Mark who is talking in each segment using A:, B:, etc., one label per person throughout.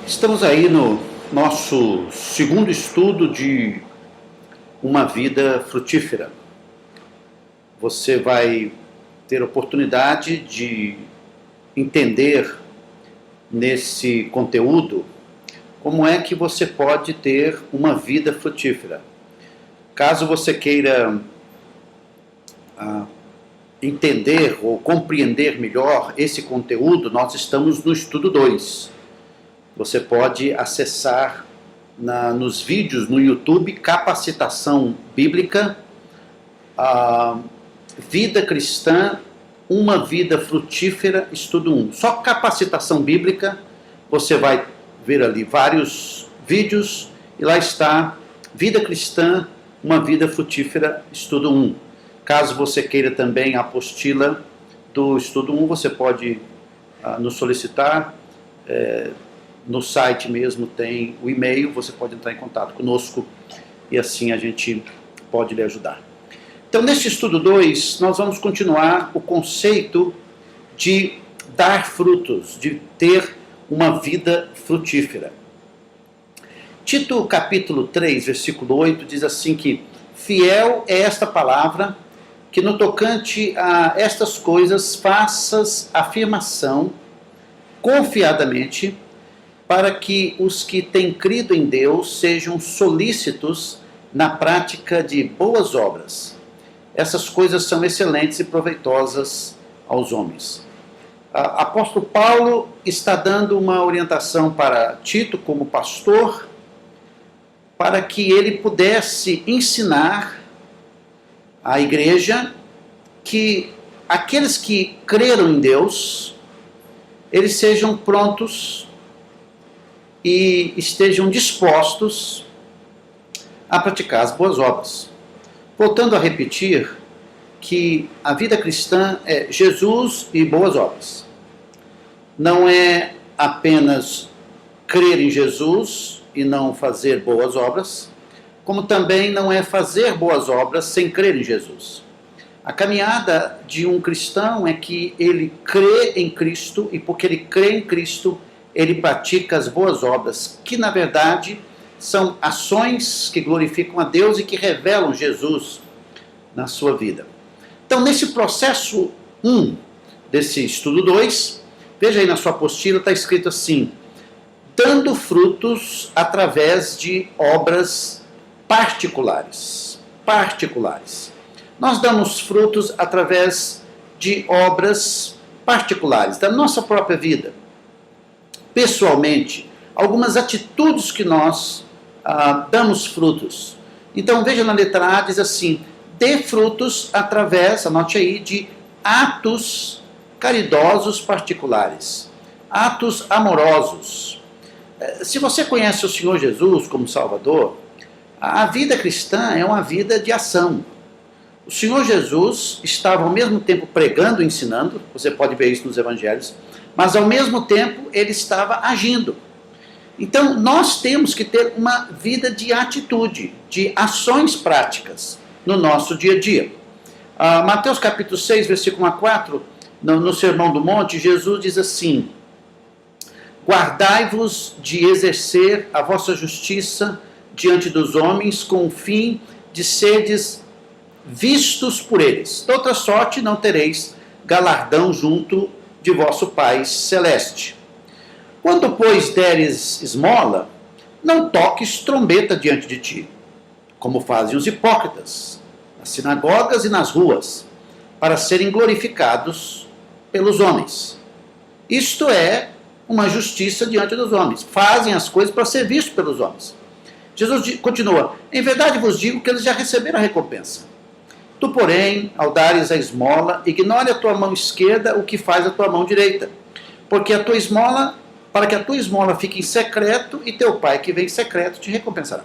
A: Estamos aí no nosso segundo estudo de uma vida frutífera. Você vai ter oportunidade de entender nesse conteúdo como é que você pode ter uma vida frutífera. Caso você queira entender ou compreender melhor esse conteúdo, nós estamos no estudo 2. Você pode acessar nos vídeos no YouTube Capacitação Bíblica, Vida Cristã, uma vida frutífera, estudo 1. Só capacitação bíblica, você vai ver ali vários vídeos e lá está Vida Cristã, uma vida frutífera, estudo 1. Caso você queira também a apostila do estudo 1, você pode nos solicitar. No site mesmo tem o e-mail, você pode entrar em contato conosco e assim a gente pode lhe ajudar. Então, neste estudo 2, nós vamos continuar o conceito de dar frutos, de ter uma vida frutífera. Tito capítulo 3, versículo 8, diz assim que fiel é esta palavra, que no tocante a estas coisas faças afirmação confiadamente, para que os que têm crido em Deus sejam solícitos na prática de boas obras. Essas coisas são excelentes e proveitosas aos homens. Apóstolo Paulo está dando uma orientação para Tito como pastor, para que ele pudesse ensinar à igreja que aqueles que creram em Deus, eles sejam prontos e estejam dispostos a praticar as boas obras. Voltando a repetir que a vida cristã é Jesus e boas obras. Não é apenas crer em Jesus e não fazer boas obras, como também não é fazer boas obras sem crer em Jesus. A caminhada de um cristão é que ele crê em Cristo e porque ele crê em Cristo, ele pratica as boas obras, que na verdade são ações que glorificam a Deus e que revelam Jesus na sua vida. Então, nesse processo 1 desse estudo 2, veja aí na sua apostila, está escrito assim: dando frutos através de obras particulares. Nós damos frutos através de obras particulares, da nossa própria vida. Pessoalmente, algumas atitudes que nós damos frutos. Então, veja na letra A, diz assim: dê frutos através, anote aí, de atos caridosos particulares, atos amorosos. Se você conhece o Senhor Jesus como Salvador, a vida cristã é uma vida de ação. O Senhor Jesus estava ao mesmo tempo pregando e ensinando, você pode ver isso nos evangelhos, mas ao mesmo tempo ele estava agindo. Então nós temos que ter uma vida de atitude, de ações práticas no nosso dia a dia. Mateus capítulo 6, versículo 1 a 4, no Sermão do Monte, Jesus diz assim: guardai-vos de exercer a vossa justiça diante dos homens, com o fim de serdes vistos por eles. De outra sorte não tereis galardão junto de vosso Pai Celeste. Quando, pois, deres esmola, não toques trombeta diante de ti, como fazem os hipócritas, nas sinagogas e nas ruas, para serem glorificados pelos homens. Isto é uma justiça diante dos homens. Fazem as coisas para ser vistos pelos homens. Jesus continua: em verdade vos digo que eles já receberam a recompensa. Tu, porém, ao dares a esmola, ignore a tua mão esquerda o que faz a tua mão direita, porque a tua esmola, para que a tua esmola fique em secreto, e teu Pai que vem em secreto te recompensará.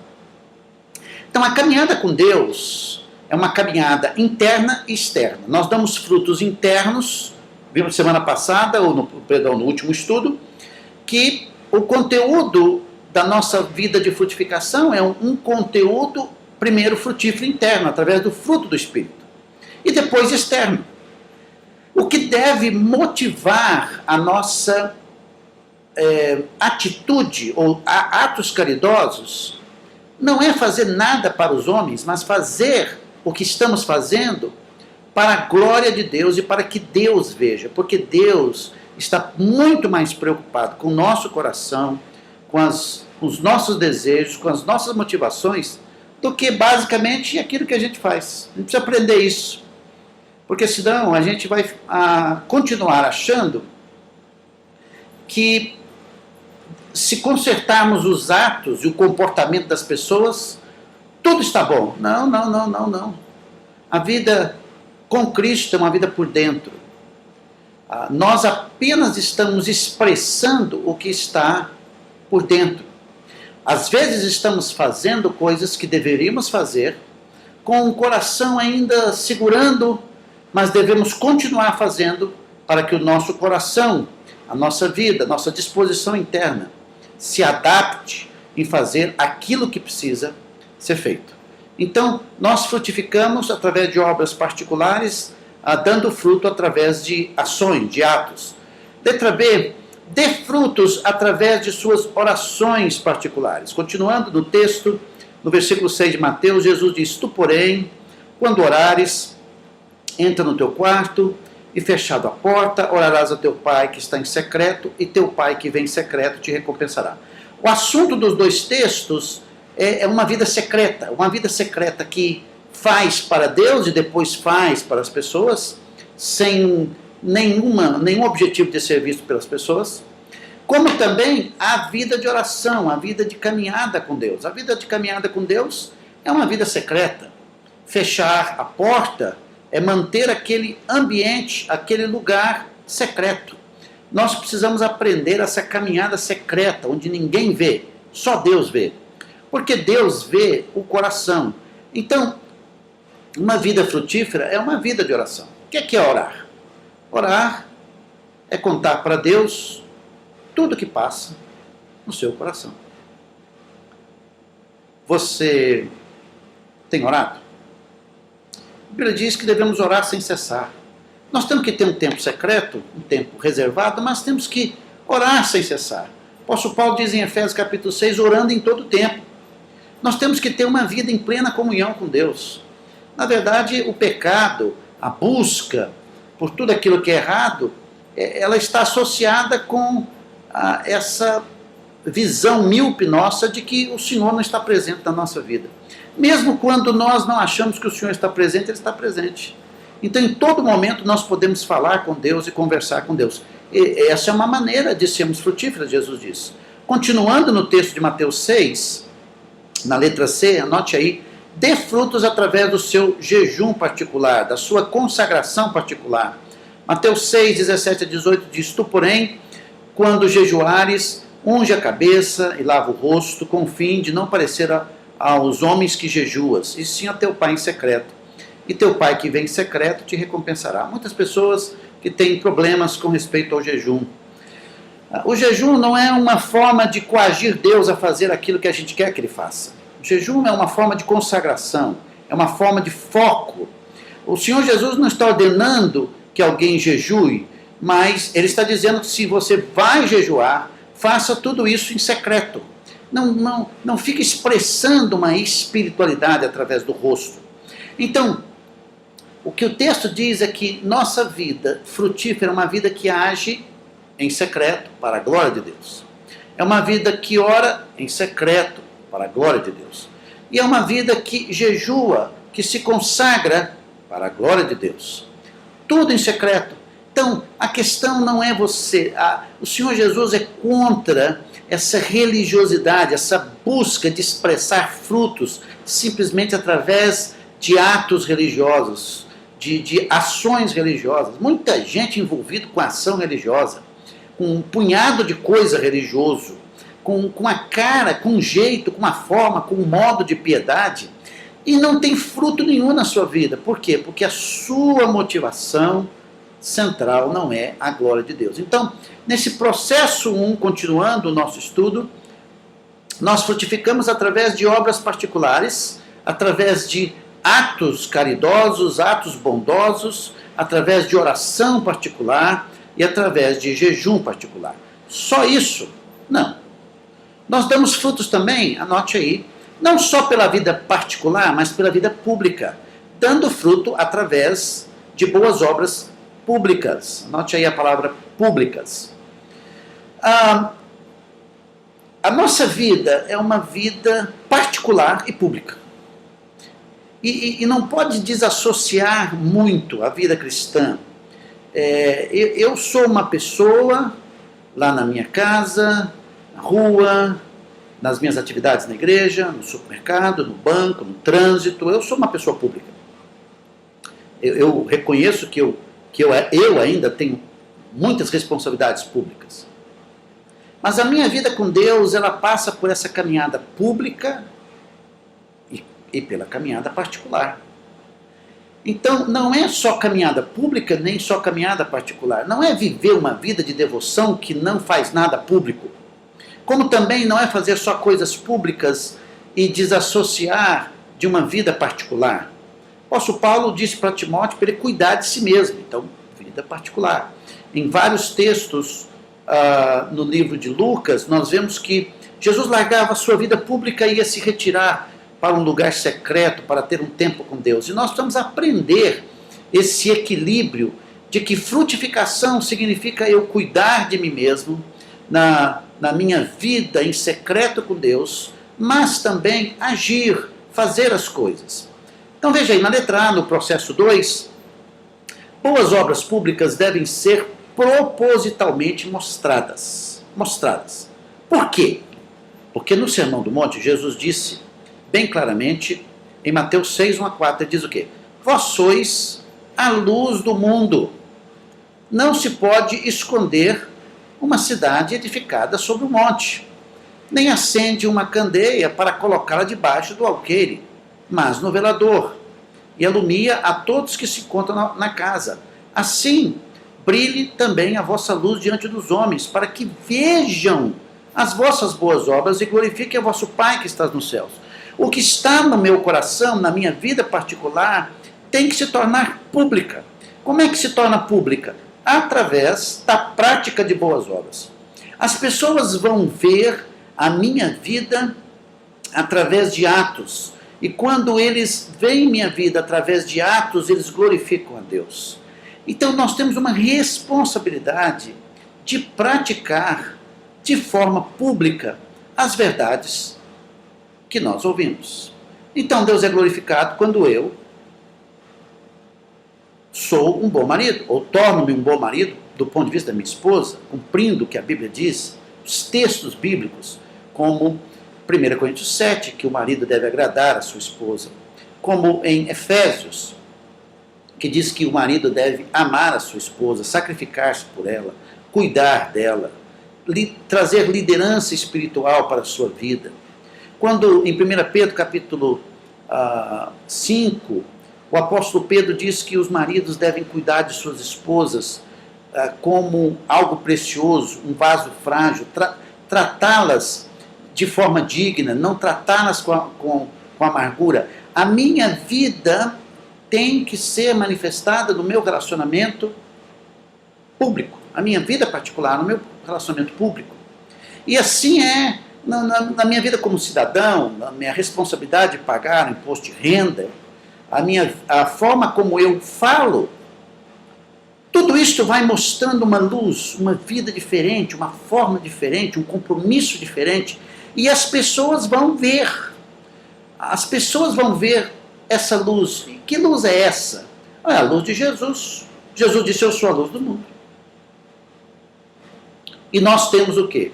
A: Então, a caminhada com Deus é uma caminhada interna e externa. Nós damos frutos internos, vimos semana passada, ou no último estudo, que o conteúdo da nossa vida de frutificação é um conteúdo, primeiro, frutífero interno, através do fruto do Espírito, e depois externo. O que deve motivar a nossa atitude ou atos caridosos não é fazer nada para os homens, mas fazer o que estamos fazendo para a glória de Deus e para que Deus veja, porque Deus está muito mais preocupado com o nosso coração, com os nossos desejos, com as nossas motivações, do que basicamente aquilo que a gente faz. A gente precisa aprender isso, porque senão a gente vai continuar achando que se consertarmos os atos e o comportamento das pessoas, tudo está bom. Não, não, não, não, não. A vida com Cristo é uma vida por dentro. Nós apenas estamos expressando o que está por dentro. Às vezes estamos fazendo coisas que deveríamos fazer, com o coração ainda segurando, mas devemos continuar fazendo para que o nosso coração, a nossa vida, a nossa disposição interna se adapte em fazer aquilo que precisa ser feito. Então, nós frutificamos através de obras particulares, dando fruto através de ações, de atos. Letra B, dê frutos através de suas orações particulares. Continuando no texto, no versículo 6 de Mateus, Jesus diz: tu, porém, quando orares, entra no teu quarto e, fechado a porta, orarás a teu pai que está em secreto, e teu pai que vem em secreto te recompensará. O assunto dos dois textos é uma vida secreta que faz para Deus e depois faz para as pessoas, sem nenhum objetivo de ser visto pelas pessoas, como também a vida de oração, a vida de caminhada com Deus. A vida de caminhada com Deus é uma vida secreta. Fechar a porta é manter aquele ambiente, aquele lugar secreto. Nós precisamos aprender essa caminhada secreta, onde ninguém vê, só Deus vê. Porque Deus vê o coração. Então, uma vida frutífera é uma vida de oração. O que é orar? Orar é contar para Deus tudo que passa no seu coração. Você tem orado? A Bíblia diz que devemos orar sem cessar. Nós temos que ter um tempo secreto, um tempo reservado, mas temos que orar sem cessar. O apóstolo Paulo diz em Efésios capítulo 6, orando em todo tempo. Nós temos que ter uma vida em plena comunhão com Deus. Na verdade, o pecado, a busca por tudo aquilo que é errado, ela está associada com essa visão míope nossa de que o Senhor não está presente na nossa vida. Mesmo quando nós não achamos que o Senhor está presente, Ele está presente. Então, em todo momento, nós podemos falar com Deus e conversar com Deus. E essa é uma maneira de sermos frutíferos, Jesus diz. Continuando no texto de Mateus 6, na letra C, anote aí, dê frutos através do seu jejum particular, da sua consagração particular. Mateus 6, 17 a 18 diz: tu, porém, quando jejuares, unge a cabeça e lava o rosto, com o fim de não parecer aos homens que jejuas, e sim a teu pai em secreto. E teu pai que vem em secreto te recompensará. Muitas pessoas que têm problemas com respeito ao jejum. O jejum não é uma forma de coagir Deus a fazer aquilo que a gente quer que Ele faça. O jejum é uma forma de consagração, é uma forma de foco. O Senhor Jesus não está ordenando que alguém jejue, mas Ele está dizendo que se você vai jejuar, faça tudo isso em secreto. Não fique expressando uma espiritualidade através do rosto. Então, o que o texto diz é que nossa vida frutífera é uma vida que age em secreto para a glória de Deus. É uma vida que ora em secreto para a glória de Deus. E é uma vida que jejua, que se consagra para a glória de Deus. Tudo em secreto. Então, a questão não é você. O Senhor Jesus é contra essa religiosidade, essa busca de expressar frutos simplesmente através de atos religiosos, de ações religiosas. Muita gente envolvida com ação religiosa, com um punhado de coisa religioso, com a cara, com um jeito, com uma forma, com um modo de piedade, e não tem fruto nenhum na sua vida. Por quê? Porque a sua motivação central não é a glória de Deus. Então, nesse processo 1, continuando o nosso estudo, nós frutificamos através de obras particulares, através de atos caridosos, atos bondosos, através de oração particular e através de jejum particular. Só isso? Não. Nós damos frutos também, anote aí, não só pela vida particular, mas pela vida pública, dando fruto através de boas obras públicas. Anote aí a palavra públicas. A nossa vida é uma vida particular e pública. E não pode desassociar muito a vida cristã. Eu sou uma pessoa lá na minha casa, na rua, nas minhas atividades na igreja, no supermercado, no banco, no trânsito. Eu sou uma pessoa pública. Eu reconheço que eu ainda tenho muitas responsabilidades públicas. Mas a minha vida com Deus, ela passa por essa caminhada pública e pela caminhada particular. Então, não é só caminhada pública, nem só caminhada particular. Não é viver uma vida de devoção que não faz nada público. Como também não é fazer só coisas públicas e desassociar de uma vida particular. O apóstolo Paulo disse para Timóteo para ele cuidar de si mesmo. Então, vida particular. Em vários textos no livro de Lucas, nós vemos que Jesus largava a sua vida pública e ia se retirar para um lugar secreto, para ter um tempo com Deus. E nós precisamos aprender esse equilíbrio de que frutificação significa eu cuidar de mim mesmo, na minha vida em secreto com Deus, mas também agir, fazer as coisas. Então veja aí, na letra A, no processo 2, boas obras públicas devem ser propositalmente mostradas. Por quê? Porque no Sermão do Monte, Jesus disse bem claramente, em Mateus 6, 1-4, ele diz o quê? Vós sois a luz do mundo. Não se pode esconder uma cidade edificada sobre um monte. Nem acende uma candeia para colocá-la debaixo do alqueire, mas no velador, e alumia a todos que se encontram na casa. Assim, brilhe também a vossa luz diante dos homens, para que vejam as vossas boas obras e glorifiquem a vosso Pai que está nos céus. O que está no meu coração, na minha vida particular, tem que se tornar pública. Como é que se torna pública? Através da prática de boas obras. As pessoas vão ver a minha vida através de atos. E quando eles veem minha vida através de atos, eles glorificam a Deus. Então nós temos uma responsabilidade de praticar de forma pública as verdades que nós ouvimos. Então Deus é glorificado quando eu sou um bom marido, ou torno-me um bom marido do ponto de vista da minha esposa, cumprindo o que a Bíblia diz, os textos bíblicos, como 1 Coríntios 7, que o marido deve agradar a sua esposa, como em Efésios, que diz que o marido deve amar a sua esposa, sacrificar-se por ela, cuidar dela, trazer liderança espiritual para a sua vida. Quando em 1 Pedro capítulo 5, o apóstolo Pedro diz que os maridos devem cuidar de suas esposas como algo precioso, um vaso frágil, tratá-las de forma digna, não tratá-las com amargura. A minha vida tem que ser manifestada no meu relacionamento público, a minha vida particular, no meu relacionamento público. E assim é na minha vida como cidadão, na minha responsabilidade de pagar o imposto de renda, a forma como eu falo, tudo isso vai mostrando uma luz, uma vida diferente, uma forma diferente, um compromisso diferente, e as pessoas vão ver. As pessoas vão ver essa luz. E que luz é essa? É a luz de Jesus. Jesus disse, eu sou a luz do mundo. E nós temos o quê?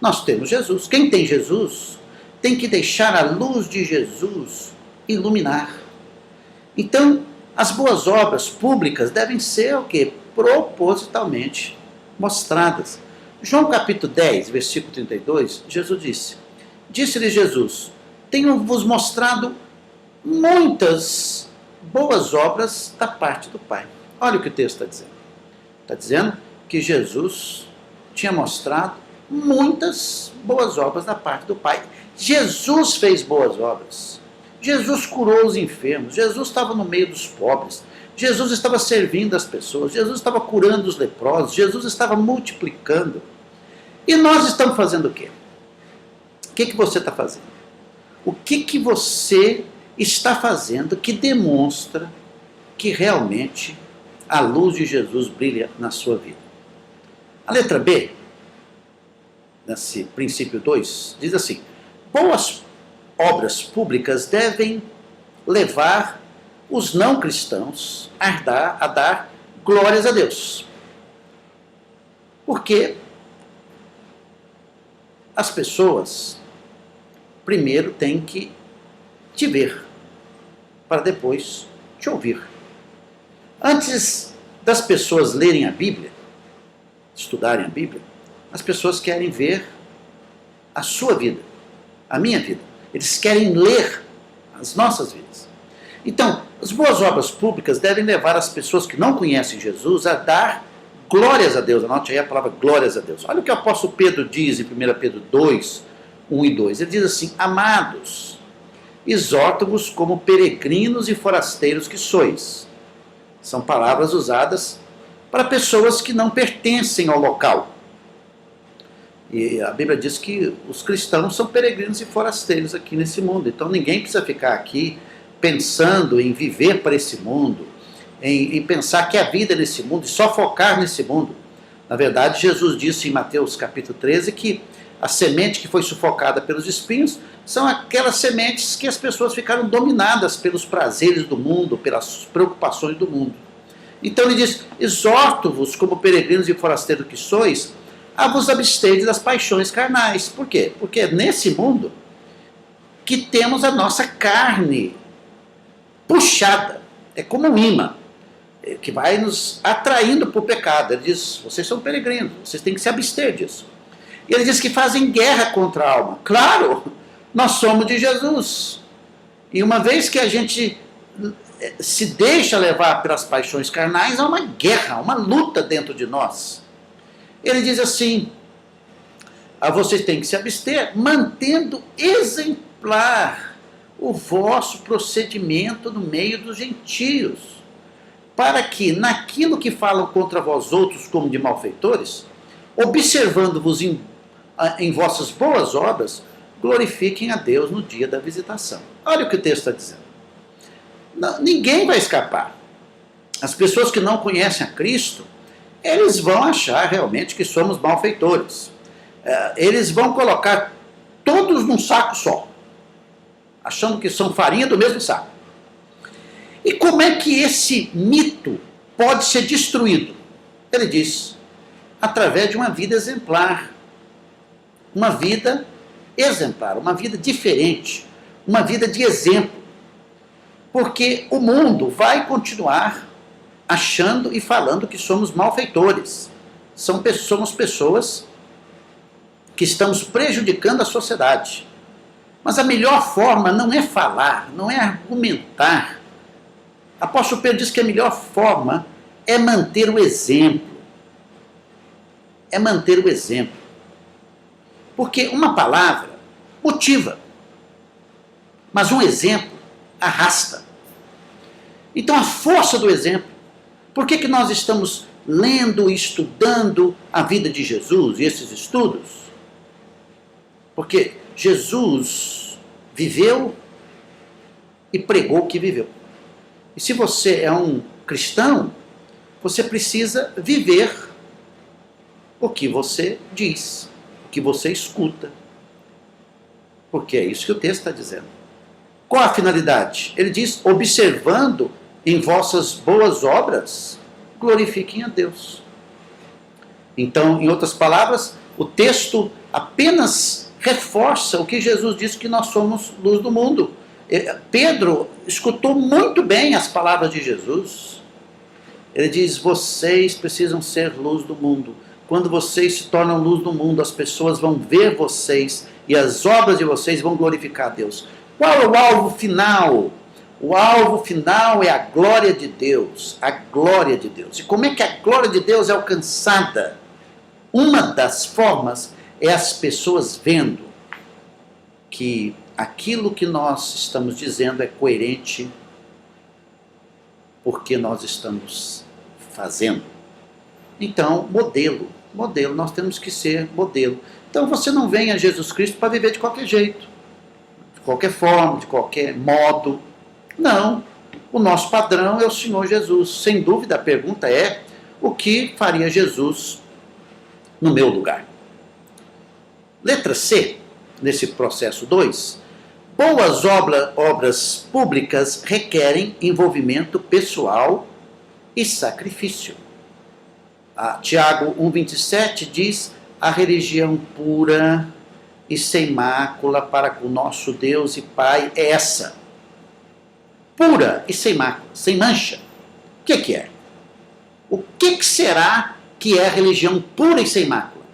A: Nós temos Jesus. Quem tem Jesus tem que deixar a luz de Jesus iluminar. Então, as boas obras públicas devem ser o quê? Propositalmente mostradas. João capítulo 10, versículo 32, Jesus disse, disse-lhe Jesus, tenho-vos mostrado muitas boas obras da parte do Pai. Olha o que o texto está dizendo. Está dizendo que Jesus tinha mostrado muitas boas obras da parte do Pai. Jesus fez boas obras. Jesus curou os enfermos. Jesus estava no meio dos pobres. Jesus estava servindo as pessoas. Jesus estava curando os leprosos. Jesus estava multiplicando. E nós estamos fazendo o quê? O que você está fazendo? O que você está fazendo que demonstra que realmente a luz de Jesus brilha na sua vida? A letra B, nesse princípio 2, diz assim: boas obras públicas devem levar os não cristãos a dar glórias a Deus. Porque as pessoas primeiro têm que te ver, para depois te ouvir. Antes das pessoas lerem a Bíblia, estudarem a Bíblia, as pessoas querem ver a sua vida, a minha vida. Eles querem ler as nossas vidas. Então, as boas obras públicas devem levar as pessoas que não conhecem Jesus a dar glórias a Deus. Anote aí a palavra glórias a Deus. Olha o que o apóstolo Pedro diz em 1 Pedro 2, 1 e 2. Ele diz assim: amados, exorto-vos como peregrinos e forasteiros que sois. São palavras usadas para pessoas que não pertencem ao local. E a Bíblia diz que os cristãos são peregrinos e forasteiros aqui nesse mundo. Então ninguém precisa ficar aqui pensando em viver para esse mundo, em pensar que a vida é nesse mundo e só focar nesse mundo. Na verdade, Jesus disse em Mateus capítulo 13 que a semente que foi sufocada pelos espinhos são aquelas sementes que as pessoas ficaram dominadas pelos prazeres do mundo, pelas preocupações do mundo. Então ele diz: exorto-vos como peregrinos e forasteiros que sois, a vos absterdes das paixões carnais. Por quê? Porque é nesse mundo que temos a nossa carne puxada, é como um imã, que vai nos atraindo para o pecado. Ele diz: vocês são peregrinos, vocês têm que se abster disso. E ele diz que fazem guerra contra a alma. Claro, nós somos de Jesus. E uma vez que a gente se deixa levar pelas paixões carnais, há uma guerra, uma luta dentro de nós. Ele diz assim: vocês têm que se abster, mantendo exemplar o vosso procedimento no meio dos gentios, para que, naquilo que falam contra vós outros como de malfeitores, observando-vos em vossas boas obras, glorifiquem a Deus no dia da visitação. Olha o que o texto está dizendo. Não, ninguém vai escapar. As pessoas que não conhecem a Cristo, eles vão achar realmente que somos malfeitores. Eles vão colocar todos num saco só, achando que são farinha do mesmo saco. E como é que esse mito pode ser destruído? Ele diz: através de uma vida exemplar. Uma vida exemplar, uma vida diferente, uma vida de exemplo. Porque o mundo vai continuar achando e falando que somos malfeitores. Somos pessoas que estamos prejudicando a sociedade. Mas a melhor forma não é falar, não é argumentar. Apóstolo Pedro diz que a melhor forma é manter o exemplo. É manter o exemplo. Porque uma palavra motiva, mas um exemplo arrasta. Então a força do exemplo. Por que nós estamos lendo e estudando a vida de Jesus e esses estudos? Porque Jesus viveu e pregou o que viveu. E se você é um cristão, você precisa viver o que você diz, o que você escuta. Porque é isso que o texto está dizendo. Qual a finalidade? Ele diz: observando em vossas boas obras, glorifiquem a Deus. Então, em outras palavras, o texto apenas reforça o que Jesus disse, que nós somos luz do mundo. Pedro escutou muito bem as palavras de Jesus. Ele diz: vocês precisam ser luz do mundo. Quando vocês se tornam luz do mundo, as pessoas vão ver vocês e as obras de vocês vão glorificar a Deus. Qual é o alvo final? O alvo final é a glória de Deus. A glória de Deus. E como é que a glória de Deus é alcançada? Uma das formas é as pessoas vendo que aquilo que nós estamos dizendo é coerente porque nós estamos fazendo. Então, modelo Modelo, nós temos que ser modelo. Então você não vem a Jesus Cristo para viver de qualquer jeito, de qualquer forma, de qualquer modo. Não. O nosso padrão é o Senhor Jesus. Sem dúvida, a pergunta é: o que faria Jesus no meu lugar? Letra C, nesse processo 2. Boas obras públicas requerem envolvimento pessoal e sacrifício. Tiago 1,27 diz: a religião pura e sem mácula para com o nosso Deus e Pai é essa. Pura e sem mácula, sem mancha. O que é? O que será que é a religião pura e sem mácula?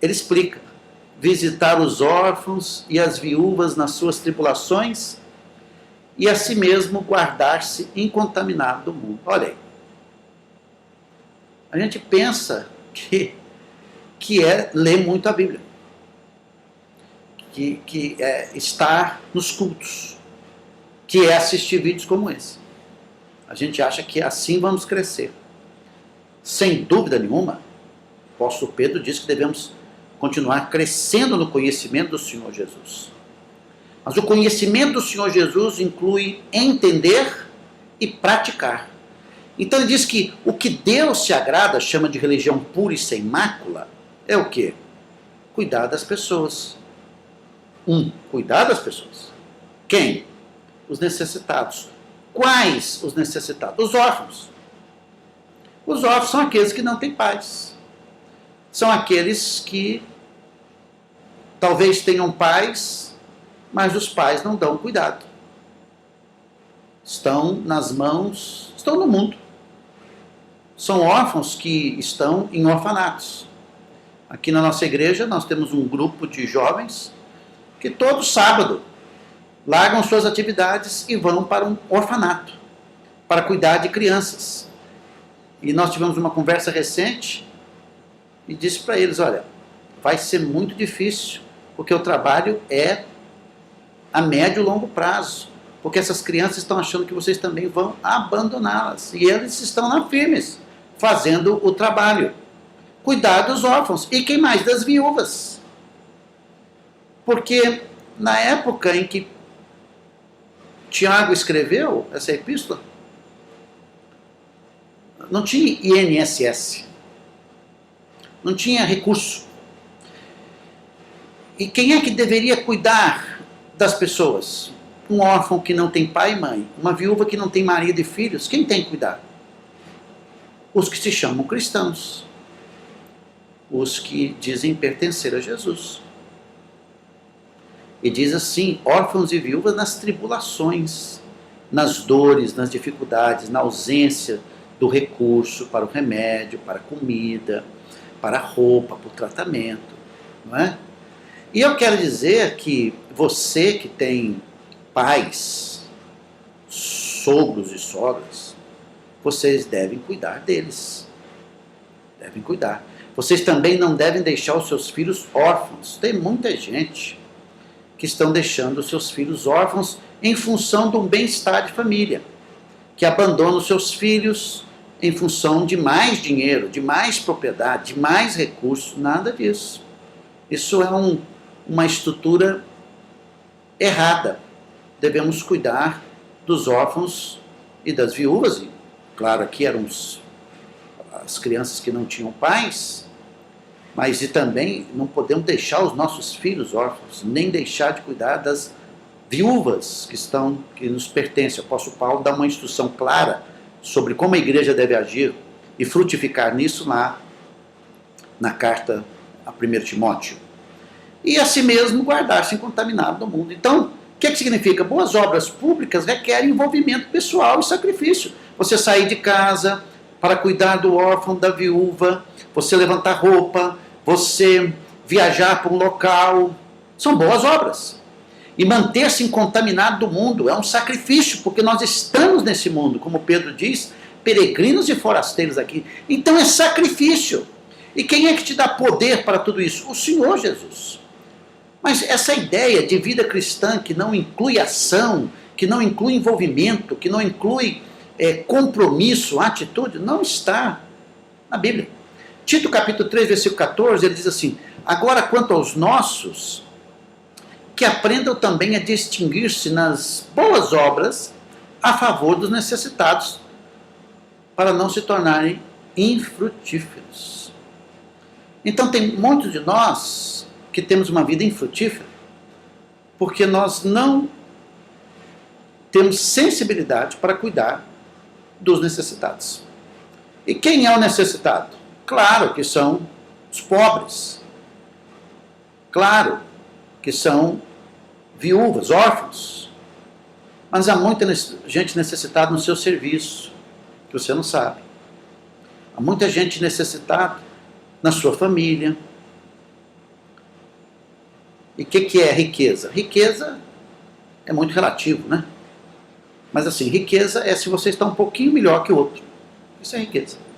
A: Ele explica: visitar os órfãos e as viúvas nas suas tribulações e a si mesmo guardar-se incontaminado do mundo. Olha aí. A gente pensa que é ler muito a Bíblia, que é estar nos cultos, que é assistir vídeos como esse. A gente acha que assim vamos crescer. Sem dúvida nenhuma, o apóstolo Pedro diz que devemos continuar crescendo no conhecimento do Senhor Jesus. Mas o conhecimento do Senhor Jesus inclui entender e praticar. Então ele diz que o que Deus se agrada, chama de religião pura e sem mácula, é o quê? Cuidar das pessoas. Cuidar das pessoas. Quem? Os necessitados. Quais os necessitados? Os órfãos. Os órfãos são aqueles que não têm pais. São aqueles que talvez tenham pais, mas os pais não dão cuidado. Estão nas mãos, estão no mundo. São órfãos que estão em orfanatos. Aqui na nossa igreja nós temos um grupo de jovens que todo sábado largam suas atividades e vão para um orfanato para cuidar de crianças. E nós tivemos uma conversa recente e disse para eles: olha, vai ser muito difícil, porque o trabalho é a médio e longo prazo, porque essas crianças estão achando que vocês também vão abandoná-las, e eles estão lá firmes, fazendo o trabalho. Cuidar dos órfãos, e quem mais? Das viúvas. Porque na época em que Tiago escreveu essa epístola, não tinha INSS, não tinha recurso. E quem é que deveria cuidar das pessoas? Um órfão que não tem pai e mãe, uma viúva que não tem marido e filhos, quem tem que cuidar? Os que se chamam cristãos, os que dizem pertencer a Jesus. E diz assim: órfãos e viúvas nas tribulações, nas dores, nas dificuldades, na ausência do recurso para o remédio, para a comida, para a roupa, para o tratamento, não é? E eu quero dizer que você que tem pais, sogros e sogras, vocês devem cuidar deles. Devem cuidar. Vocês também não devem deixar os seus filhos órfãos. Tem muita gente que estão deixando os seus filhos órfãos em função de um bem-estar de família, que abandona os seus filhos em função de mais dinheiro, de mais propriedade, de mais recursos. Nada disso. Isso é uma estrutura errada. Devemos cuidar dos órfãos e das viúvas. E, claro, aqui eram as crianças que não tinham pais, mas e também não podemos deixar os nossos filhos órfãos, nem deixar de cuidar das viúvas que nos pertencem. O apóstolo Paulo dá uma instrução clara sobre como a igreja deve agir e frutificar nisso lá na carta a 1 Timóteo. E assim mesmo guardar-se incontaminado do mundo. Então, o que significa? Boas obras públicas requerem envolvimento pessoal e sacrifício. Você sair de casa para cuidar do órfão, da viúva, você levantar roupa, você viajar para um local, são boas obras. E manter-se incontaminado do mundo é um sacrifício, porque nós estamos nesse mundo, como Pedro diz, peregrinos e forasteiros aqui. Então é sacrifício. E quem é que te dá poder para tudo isso? O Senhor Jesus. Mas essa ideia de vida cristã que não inclui ação, que não inclui envolvimento, que não inclui compromisso, atitude, não está na Bíblia. Tito capítulo 3, versículo 14, ele diz assim: agora quanto aos nossos, que aprendam também a distinguir-se nas boas obras a favor dos necessitados, para não se tornarem infrutíferos. Então tem muitos de nós que temos uma vida infrutífera, porque nós não temos sensibilidade para cuidar dos necessitados. E quem é o necessitado? Claro que são os pobres. Claro que são viúvas, órfãos. Mas há muita gente necessitada no seu serviço, que você não sabe. Há muita gente necessitada na sua família. E o que é riqueza? Riqueza é muito relativo, né? Mas assim, riqueza é se você está um pouquinho melhor que o outro. Isso é riqueza.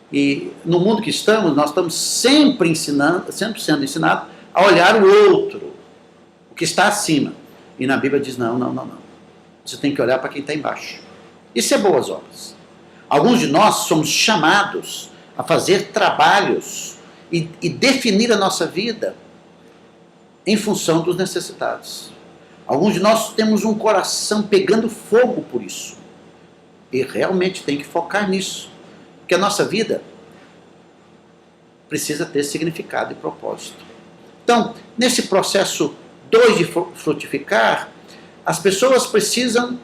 A: E no mundo que estamos, nós estamos sempre sendo ensinados a olhar o outro, o que está acima. E na Bíblia diz, não. Você tem que olhar para quem está embaixo. Isso é boas obras. Alguns de nós somos chamados a fazer trabalhos e definir a nossa vida em função dos necessitados. Alguns de nós temos um coração pegando fogo por isso. E realmente tem que focar nisso. Porque a nossa vida precisa ter significado e propósito. Então, nesse processo 2 de frutificar, as pessoas precisam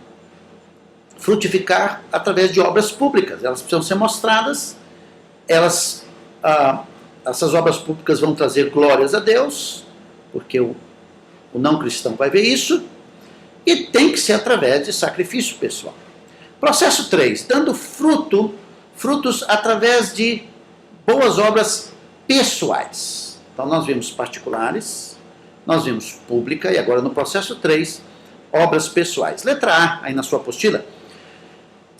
A: frutificar através de obras públicas. Elas precisam ser mostradas. Essas obras públicas vão trazer glórias a Deus, porque o não cristão vai ver isso, e tem que ser através de sacrifício pessoal. Processo 3, dando frutos através de boas obras pessoais. Então nós vimos particulares, nós vimos pública, e agora no processo 3, obras pessoais. Letra A, aí na sua apostila,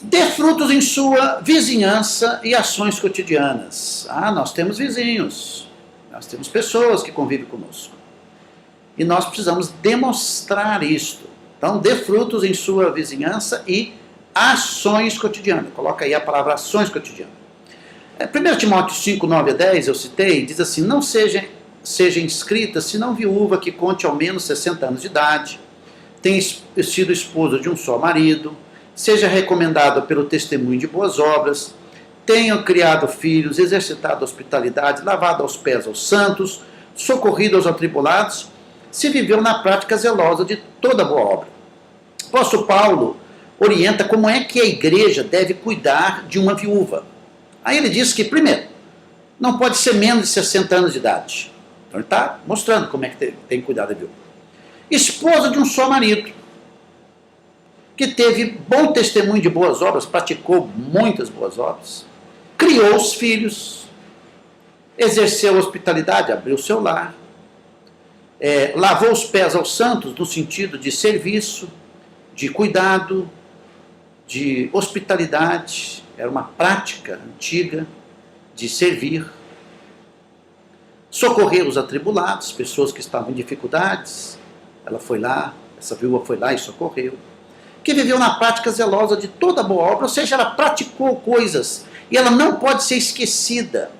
A: dê frutos em sua vizinhança e ações cotidianas. Nós temos vizinhos, nós temos pessoas que convivem conosco. E nós precisamos demonstrar isto. Então, dê frutos em sua vizinhança e ações cotidianas. Coloca aí a palavra ações cotidianas. 1 Timóteo 5, 9 a 10, eu citei, diz assim: não seja inscrita, senão viúva que conte ao menos 60 anos de idade, tenha sido esposa de um só marido, seja recomendada pelo testemunho de boas obras, tenha criado filhos, exercitado a hospitalidade, lavado aos pés aos santos, socorrido aos atribulados, se viveu na prática zelosa de toda boa obra. O apóstolo Paulo orienta como é que a igreja deve cuidar de uma viúva. Aí ele diz que, primeiro, não pode ser menos de 60 anos de idade. Então ele está mostrando como é que tem que cuidar da viúva. Esposa de um só marido, que teve bom testemunho de boas obras, praticou muitas boas obras, criou os filhos, exerceu a hospitalidade, abriu seu lar, lavou os pés aos santos no sentido de serviço, de cuidado, de hospitalidade. Era uma prática antiga de servir. Socorrer os atribulados, pessoas que estavam em dificuldades. Ela foi lá, essa viúva foi lá e socorreu. Que viveu na prática zelosa de toda boa obra, ou seja, ela praticou coisas e ela não pode ser esquecida.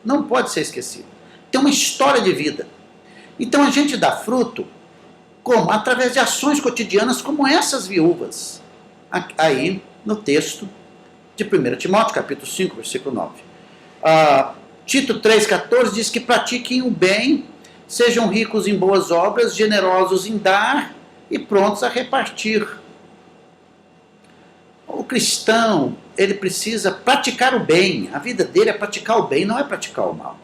A: Não pode ser esquecida. Tem uma história de vida. Então a gente dá fruto como? Através de ações cotidianas como essas viúvas. Aí no texto de 1 Timóteo, capítulo 5, versículo 9. Tito 3,14 diz que pratiquem o bem, sejam ricos em boas obras, generosos em dar e prontos a repartir. O cristão, ele precisa praticar o bem. A vida dele é praticar o bem, não é praticar o mal.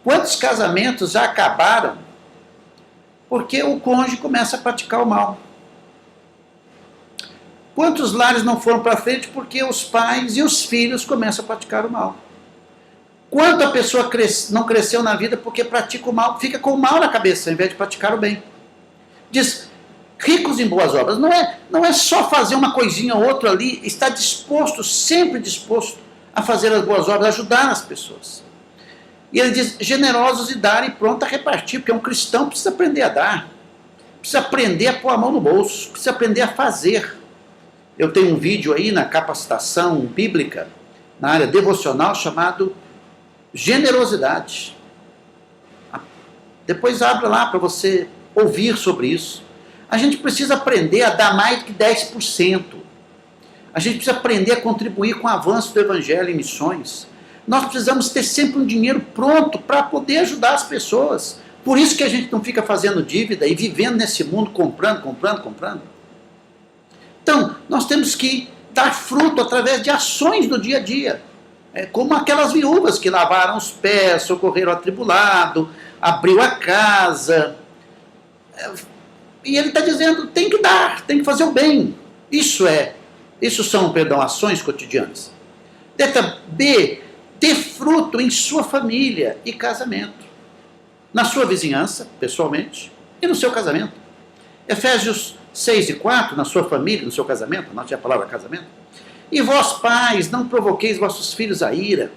A: Quantos casamentos já acabaram porque o cônjuge começa a praticar o mal? Quantos lares não foram para frente porque os pais e os filhos começam a praticar o mal? Quanto a pessoa não cresceu na vida porque pratica o mal, fica com o mal na cabeça, ao invés de praticar o bem. Diz, ricos em boas obras, não é só fazer uma coisinha ou outra ali, está disposto, sempre disposto a fazer as boas obras, a ajudar as pessoas. E ele diz, generosos e dar e pronto a repartir, porque um cristão precisa aprender a dar, precisa aprender a pôr a mão no bolso, precisa aprender a fazer. Eu tenho um vídeo aí na capacitação bíblica, na área devocional, chamado Generosidade. Depois abra lá para você ouvir sobre isso. A gente precisa aprender a dar mais do que 10%. A gente precisa aprender a contribuir com o avanço do evangelho em missões. Nós precisamos ter sempre um dinheiro pronto para poder ajudar as pessoas. Por isso que a gente não fica fazendo dívida e vivendo nesse mundo comprando. Então, nós temos que dar fruto através de ações do dia a dia. Como aquelas viúvas que lavaram os pés, socorreram o atribulado, abriu a casa. E ele está dizendo, tem que dar, tem que fazer o bem. Isso são, ações cotidianas. Letra B, dê fruto em sua família e casamento. Na sua vizinhança, pessoalmente, e no seu casamento. Efésios 6:4, na sua família, no seu casamento, anote a palavra casamento. E vós, pais, não provoqueis vossos filhos a ira,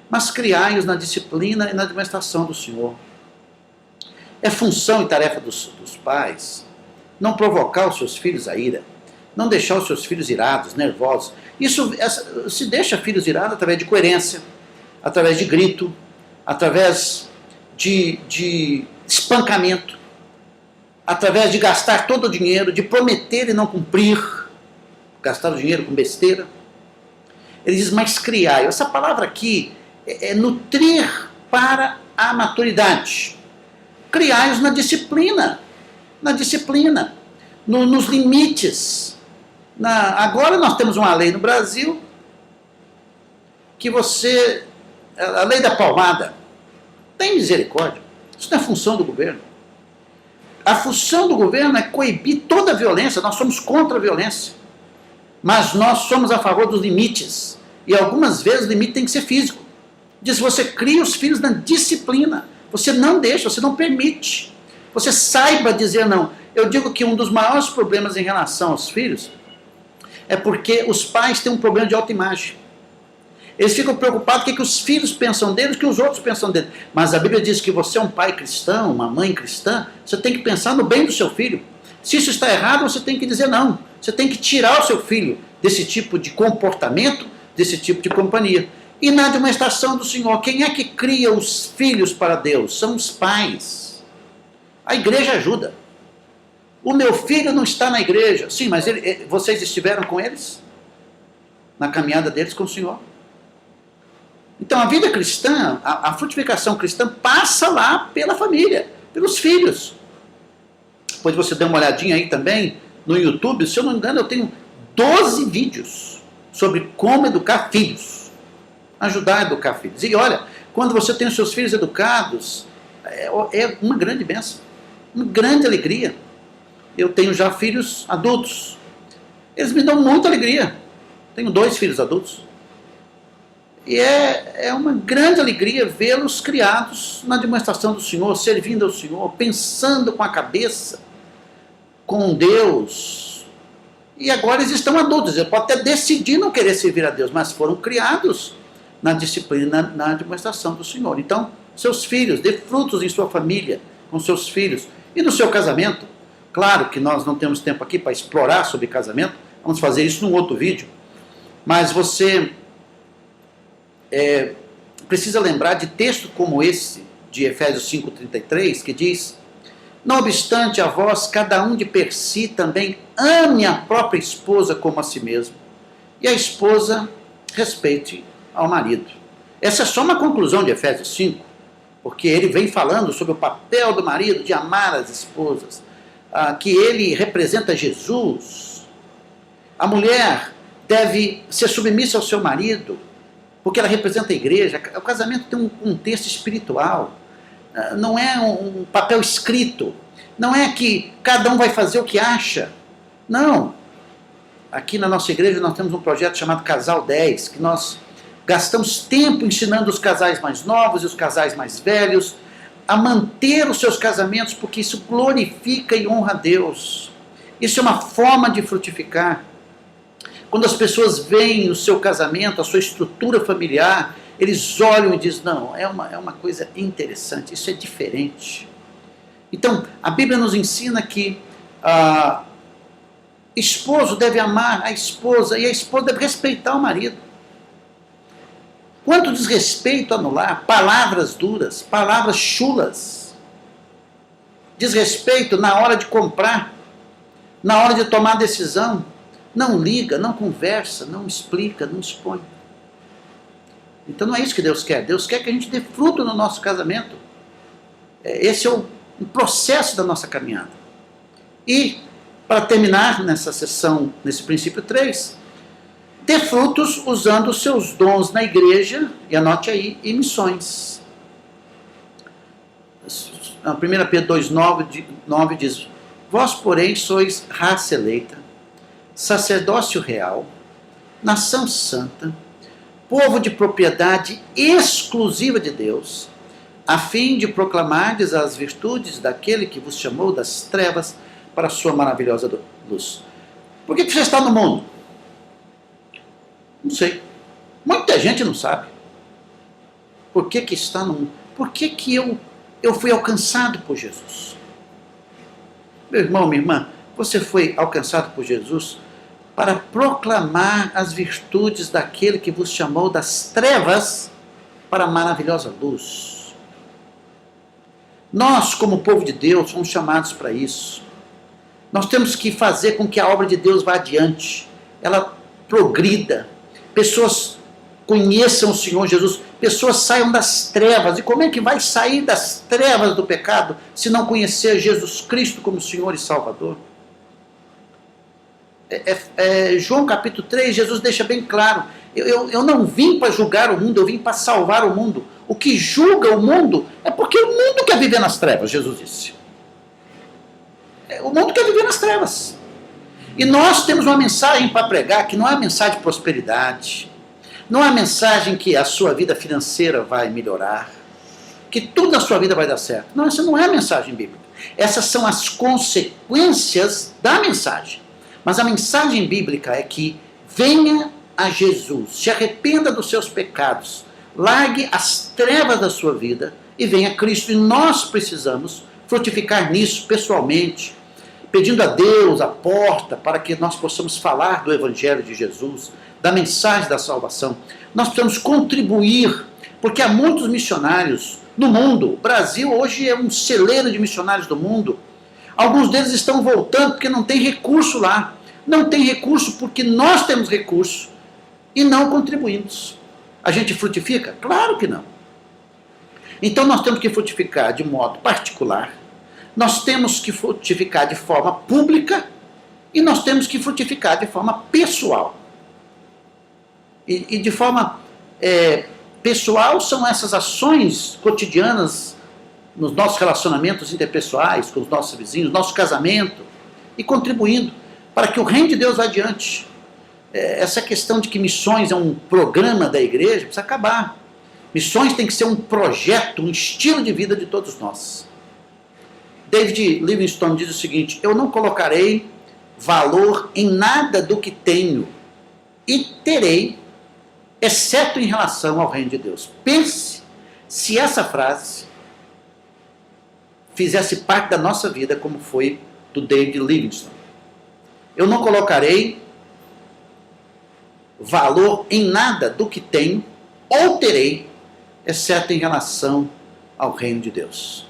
A: mas criai-os na disciplina e na administração do Senhor. É função e tarefa dos pais não provocar os seus filhos a ira, não deixar os seus filhos irados, nervosos. Isso se deixa filhos irados através de coerência, através de grito, através de espancamento, através de gastar todo o dinheiro, de prometer e não cumprir, gastar o dinheiro com besteira. Ele diz, mas criai. Essa palavra aqui é nutrir para a maturidade. Criai-os na disciplina, nos limites. Agora nós temos uma lei no Brasil que a lei da palmada, tem misericórdia. Isso não é função do governo. A função do governo é coibir toda a violência. Nós somos contra a violência. Mas nós somos a favor dos limites. E algumas vezes o limite tem que ser físico. Diz, você cria os filhos na disciplina. Você não deixa, você não permite. Você saiba dizer não. Eu digo que um dos maiores problemas em relação aos filhos é porque os pais têm um problema de autoimagem. Eles ficam preocupados com o que os filhos pensam deles, o que os outros pensam deles. Mas a Bíblia diz que você é um pai cristão, uma mãe cristã, você tem que pensar no bem do seu filho. Se isso está errado, você tem que dizer não. Você tem que tirar o seu filho desse tipo de comportamento, desse tipo de companhia. E na administração do Senhor, quem é que cria os filhos para Deus? São os pais. A igreja ajuda. O meu filho não está na igreja. Sim, mas vocês estiveram com eles? Na caminhada deles com o Senhor? Então a vida cristã, a frutificação cristã passa lá pela família, pelos filhos. Depois você dá uma olhadinha aí também no YouTube, se eu não me engano eu tenho 12 vídeos sobre como educar filhos. Ajudar a educar filhos. E olha, quando você tem os seus filhos educados, é uma grande bênção, uma grande alegria. Eu tenho já filhos adultos. Eles me dão muita alegria. Tenho 2 filhos adultos. E é uma grande alegria vê-los criados na demonstração do Senhor, servindo ao Senhor, pensando com a cabeça, com Deus. E agora eles estão adultos. Eles podem até decidir não querer servir a Deus, mas foram criados na disciplina, na demonstração do Senhor. Então, seus filhos, dê frutos em sua família, com seus filhos. E no seu casamento, claro que nós não temos tempo aqui para explorar sobre casamento, vamos fazer isso num outro vídeo. Mas você precisa lembrar de texto como esse, de Efésios 5:33, que diz, não obstante a vós, cada um de per si também ame a própria esposa como a si mesmo, e a esposa respeite ao marido. Essa é só uma conclusão de Efésios 5, porque ele vem falando sobre o papel do marido de amar as esposas, que ele representa Jesus. A mulher deve ser submissa ao seu marido, porque ela representa a igreja. O casamento tem um contexto espiritual, não é um papel escrito, não é que cada um vai fazer o que acha, não. Aqui na nossa igreja nós temos um projeto chamado Casal 10, que nós gastamos tempo ensinando os casais mais novos e os casais mais velhos a manter os seus casamentos, porque isso glorifica e honra a Deus. Isso é uma forma de frutificar. Quando as pessoas veem o seu casamento, a sua estrutura familiar, eles olham e dizem, não, é uma coisa interessante, isso é diferente. Então, a Bíblia nos ensina que esposo deve amar a esposa e a esposa deve respeitar o marido. Quanto desrespeito anular, palavras duras, palavras chulas. Desrespeito na hora de comprar, na hora de tomar decisão. Não liga, não conversa, não explica, não expõe. Então não é isso que Deus quer. Deus quer que a gente dê fruto no nosso casamento. Esse é o processo da nossa caminhada. E, para terminar nessa sessão, nesse princípio 3, dê frutos usando os seus dons na igreja, e anote aí, e missões. 1 Pedro 2,9 diz: vós, porém, sois raça eleita, sacerdócio real, nação santa, povo de propriedade exclusiva de Deus, a fim de proclamardes as virtudes daquele que vos chamou das trevas para a sua maravilhosa luz. Por que você está no mundo? Não sei. Muita gente não sabe. Por que está no mundo? Por que eu fui alcançado por Jesus? Meu irmão, minha irmã, você foi alcançado por Jesus para proclamar as virtudes daquele que vos chamou das trevas para a maravilhosa luz. Nós, como povo de Deus, somos chamados para isso. Nós temos que fazer com que a obra de Deus vá adiante, ela progrida, pessoas conheçam o Senhor Jesus, pessoas saiam das trevas. E como é que vai sair das trevas do pecado se não conhecer Jesus Cristo como Senhor e Salvador? João capítulo 3, Jesus deixa bem claro: eu não vim para julgar o mundo, eu vim para salvar o mundo. O que julga o mundo é porque o mundo quer viver nas trevas, Jesus disse. O mundo quer viver nas trevas. E nós temos uma mensagem para pregar que não é a mensagem de prosperidade, não é a mensagem que a sua vida financeira vai melhorar, que tudo na sua vida vai dar certo. Não, essa não é a mensagem bíblica. Essas são as consequências da mensagem. Mas a mensagem bíblica é que venha a Jesus, se arrependa dos seus pecados, largue as trevas da sua vida e venha a Cristo. E nós precisamos frutificar nisso pessoalmente, pedindo a Deus a porta para que nós possamos falar do Evangelho de Jesus, da mensagem da salvação. Nós precisamos contribuir, porque há muitos missionários no mundo. O Brasil hoje é um celeiro de missionários do mundo. Alguns deles estão voltando porque não tem recurso lá. Não tem recurso porque nós temos recurso e não contribuímos. A gente frutifica? Claro que não. Então nós temos que frutificar de modo particular, nós temos que frutificar de forma pública e nós temos que frutificar de forma pessoal. E de forma pessoal são essas ações cotidianas nos nossos relacionamentos interpessoais, com os nossos vizinhos, nosso casamento, e contribuindo para que o reino de Deus vá adiante. Essa questão de que missões é um programa da igreja precisa acabar. Missões tem que ser um projeto, um estilo de vida de todos nós. David Livingstone diz o seguinte: eu não colocarei valor em nada do que tenho e terei, exceto em relação ao reino de Deus. Pense se essa frase fizesse parte da nossa vida, como foi do David Livingstone. Eu não colocarei valor em nada do que tenho ou terei, exceto em relação ao reino de Deus.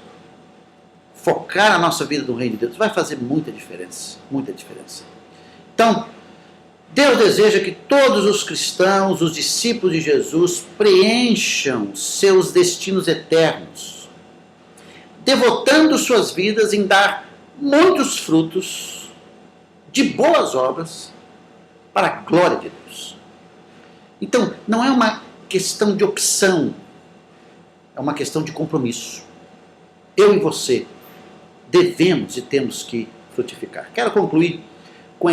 A: Focar a nossa vida no reino de Deus vai fazer muita diferença, muita diferença. Então, Deus deseja que todos os cristãos, os discípulos de Jesus, preencham seus destinos eternos, devotando suas vidas em dar muitos frutos de boas obras para a glória de Deus. Então, não é uma questão de opção, é uma questão de compromisso. Eu e você devemos e temos que frutificar. Quero concluir com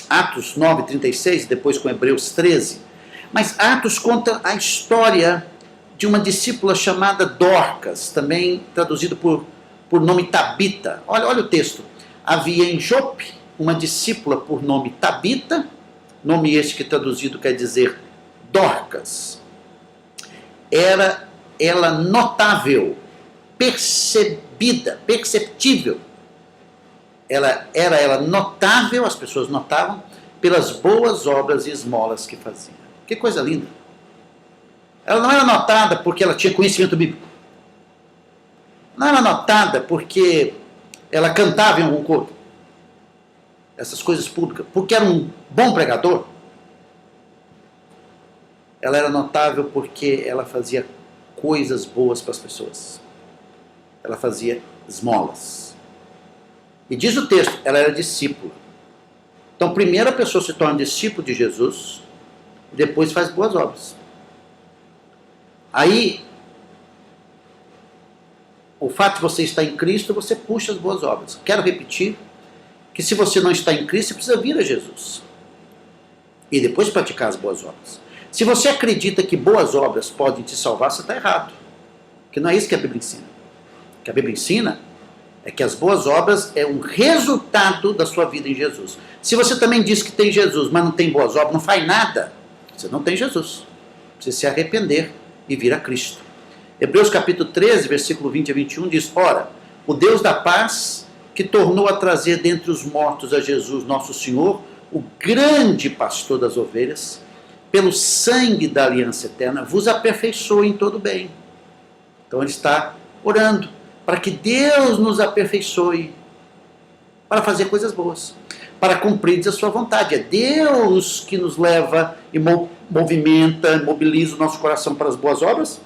A: Atos 9:36, depois com Hebreus 13. Mas Atos conta a história de uma discípula chamada Dorcas, também traduzido por nome Tabita. Olha o texto. Havia em Jope uma discípula por nome Tabita, nome este que traduzido quer dizer Dorcas. Era ela notável, perceptível. Ela notável, as pessoas notavam, pelas boas obras e esmolas que fazia. Que coisa linda! Ela não era notada porque ela tinha conhecimento bíblico. Não era notada porque ela cantava em algum coro. Essas coisas públicas. Porque era um bom pregador. Ela era notável porque ela fazia coisas boas para as pessoas. Ela fazia esmolas. E diz o texto, ela era discípula. Então, primeiro a pessoa se torna discípulo de Jesus e depois faz boas obras. Aí, o fato de você estar em Cristo, você puxa as boas obras. Quero repetir que se você não está em Cristo, você precisa vir a Jesus. E depois praticar as boas obras. Se você acredita que boas obras podem te salvar, você está errado. Porque não é isso que a Bíblia ensina. O que a Bíblia ensina é que as boas obras é um resultado da sua vida em Jesus. Se você também diz que tem Jesus, mas não tem boas obras, não faz nada, você não tem Jesus. Precisa se arrepender e vir a Cristo. Hebreus capítulo 13, versículo 20 a 21 diz: ora, o Deus da paz, que tornou a trazer dentre os mortos a Jesus, nosso Senhor, o grande pastor das ovelhas, pelo sangue da aliança eterna, vos aperfeiçoe em todo bem. Então ele está orando para que Deus nos aperfeiçoe para fazer coisas boas, para cumprir a sua vontade. É Deus que nos leva e movimenta, mobiliza o nosso coração para as boas obras,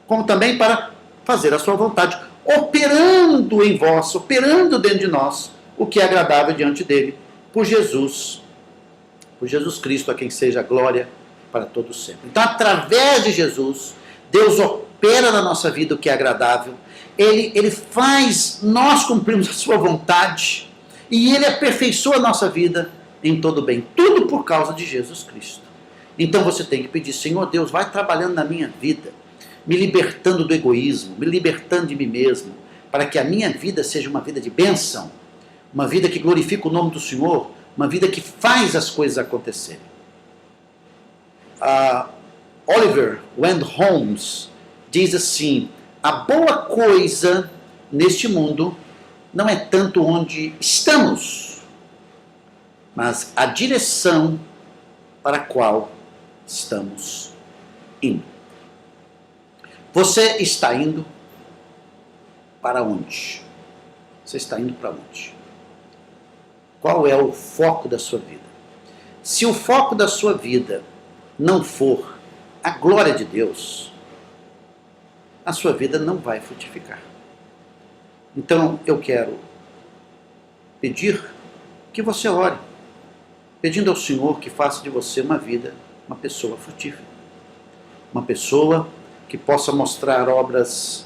A: como também para fazer a sua vontade, operando em vós, operando dentro de nós, o que é agradável diante dele, por Jesus Cristo, a quem seja a glória para todos sempre. Então, através de Jesus, Deus opera na nossa vida o que é agradável, Ele faz nós cumprirmos a sua vontade, e Ele aperfeiçoa a nossa vida em todo bem, tudo por causa de Jesus Cristo. Então você tem que pedir: Senhor Deus, vai trabalhando na minha vida, me libertando do egoísmo, me libertando de mim mesmo, para que a minha vida seja uma vida de bênção, uma vida que glorifica o nome do Senhor, uma vida que faz as coisas acontecerem. Oliver Wendell Holmes diz assim: a boa coisa neste mundo não é tanto onde estamos, mas a direção para a qual estamos indo. Você está indo para onde? Você está indo para onde? Qual é o foco da sua vida? Se o foco da sua vida não for a glória de Deus, a sua vida não vai frutificar. Então eu quero pedir que você ore, pedindo ao Senhor que faça de você uma vida, uma pessoa frutífera, uma pessoa que possa mostrar obras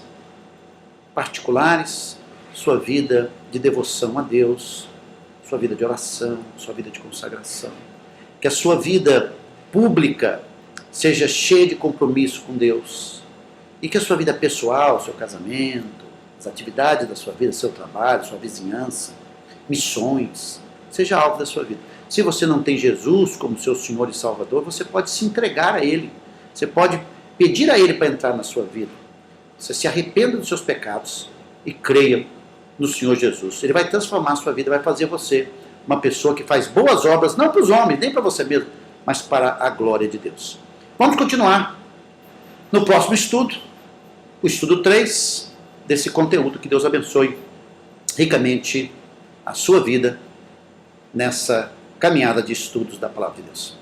A: particulares, sua vida de devoção a Deus, sua vida de oração, sua vida de consagração, que a sua vida pública seja cheia de compromisso com Deus, e que a sua vida pessoal, seu casamento, as atividades da sua vida, seu trabalho, sua vizinhança, missões, seja alvo da sua vida. Se você não tem Jesus como seu Senhor e Salvador, você pode se entregar a Ele, você pode pedir a Ele para entrar na sua vida. Você se arrependa dos seus pecados e creia no Senhor Jesus. Ele vai transformar a sua vida, vai fazer você uma pessoa que faz boas obras, não para os homens, nem para você mesmo, mas para a glória de Deus. Vamos continuar no próximo estudo, o estudo 3 desse conteúdo. Que Deus abençoe ricamente a sua vida nessa caminhada de estudos da Palavra de Deus.